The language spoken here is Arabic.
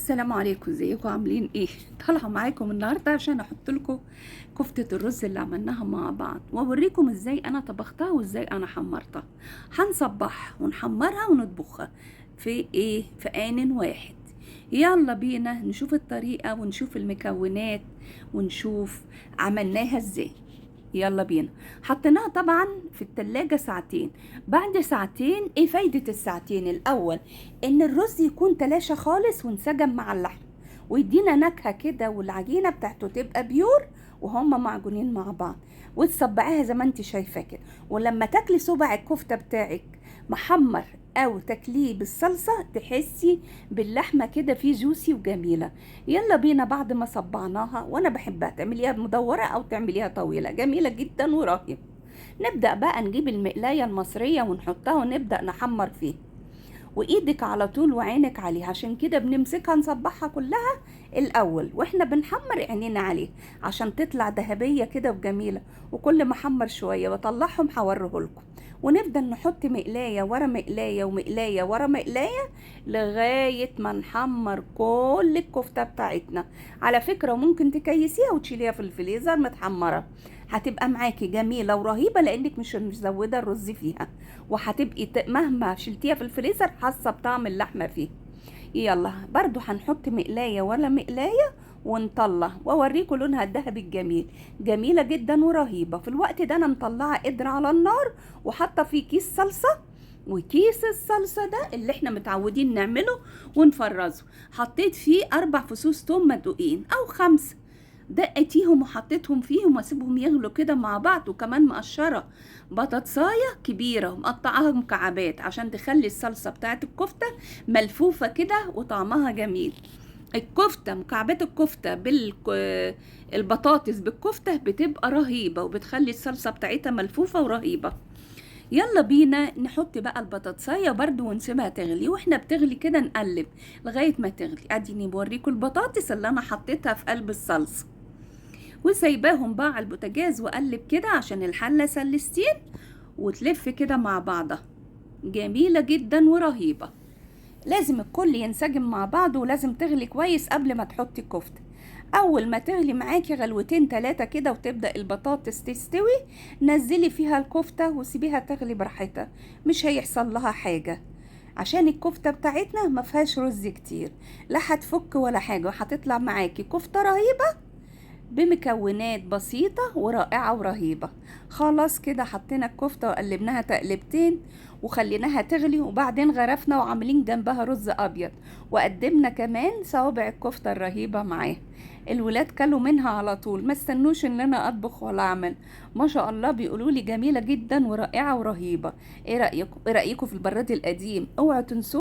السلام عليكم، ازيكم عاملين ايه؟ طالعه معاكم النهارده عشان احط لكم كفته الرز اللي عملناها مع بعض واوريكم ازاي انا طبختها وازاي انا حمرتها. هنصبحها ونحمرها ونطبخها في آن واحد. يلا بينا نشوف الطريقه ونشوف المكونات ونشوف عملناها ازاي. يلا بينا. حطيناها طبعا في التلاجة ساعتين. بعد ساعتين، ايه فايدة الساعتين؟ الاول ان الرز يكون تلاشى خالص وانسجم مع اللحم ويدينا نكهة كده، والعجينة بتاعته تبقى بيور وهما معجونين مع بعض، وتصبعيها زي ما انت شايفة كده. ولما تاكلي صبع الكفتة بتاعك محمر او تاكليه بالصلصة تحسي باللحمة كده فيه جوسي وجميلة. يلا بينا. بعد ما صبعناها، وانا بحبها تعمليها مدورة او تعمليها طويلة، جميلة جدا ورهيبة. نبدأ بقى نجيب المقلاية المصرية ونحطها ونبدأ نحمر فيها، وايدك على طول وعينك عليها، عشان كده بنمسكها نصبحها كلها الاول واحنا بنحمر عينينا عليه عشان تطلع ذهبيه كده وجميله. وكل ما احمر شويه واطلعهم هوريهولكم. ونفضل نحط مقلايه ورا مقلايه ومقلايه ورا مقلايه لغايه ما نحمر كل الكفته بتاعتنا. على فكره ممكن تكيسيها وتشيليها في الفريزر متحمره، هتبقى معاكي جميله ورهيبه لانك مش مزوده الرز فيها، وهتبقي مهما شلتيها في الفريزر حاسه بطعم اللحمه فيه. يلا برضو هنحط مقلايه ولا مقلايه ونطلع واوريكم لونها الذهبي الجميل، جميله جدا ورهيبه. في الوقت ده انا مطلعه قدر على النار وحاطه فيه كيس صلصه، وكيس الصلصه ده اللي احنا متعودين نعمله ونفرزه حطيت فيه 4 فصوص توم مدقوقين او 5، دقتيهم وحطيتهم فيهم واسيبهم يغلوا كده مع بعض. وكمان مقشره بطاطسايه كبيره ومقطعاها مكعبات عشان تخلي الصلصه بتاعت الكفته ملفوفه كده وطعمها جميل. الكفته، مكعبات الكفته البطاطس بالكفته بتبقى رهيبه وبتخلي الصلصه بتاعتها ملفوفه ورهيبه. يلا بينا نحط بقى البطاطسايه برضو ونسيبها تغلي، واحنا بتغلي كده نقلب لغايه ما تغلي. اديني بوريكم البطاطس اللي انا حطيتها في قلب الصلصه وسايباهم بقى على البوتاجاز واقلب كده عشان الحله سلستين وتلف كده مع بعضها، جميله جدا ورهيبه. لازم الكل ينسجم مع بعض ولازم تغلي كويس قبل ما تحطي الكفته. اول ما تغلي معاكي غلوتين 3 كده وتبدا البطاطس تستوي، نزلي فيها الكفته وسيبيها تغلي براحتها، مش هيحصل لها حاجه عشان الكفته بتاعتنا ما فيهاش رز كتير، لا هتفك ولا حاجه، وهتطلع معاكي كفته رهيبه بمكونات بسيطة ورائعة ورهيبة. خلاص كده حطينا الكفتة وقلبناها تقلبتين وخليناها تغلي، وبعدين غرفنا وعاملين جنبها رز أبيض، وقدمنا كمان صوابع الكفتة الرهيبة معاها. الولاد كلوا منها على طول، ما استنوش ان انا اطبخ ولا اعمل. ما شاء الله بيقولوا لي جميلة جدا ورائعة ورهيبة. ايه رأيكم في البراد القديم؟ اوعوا تنسوا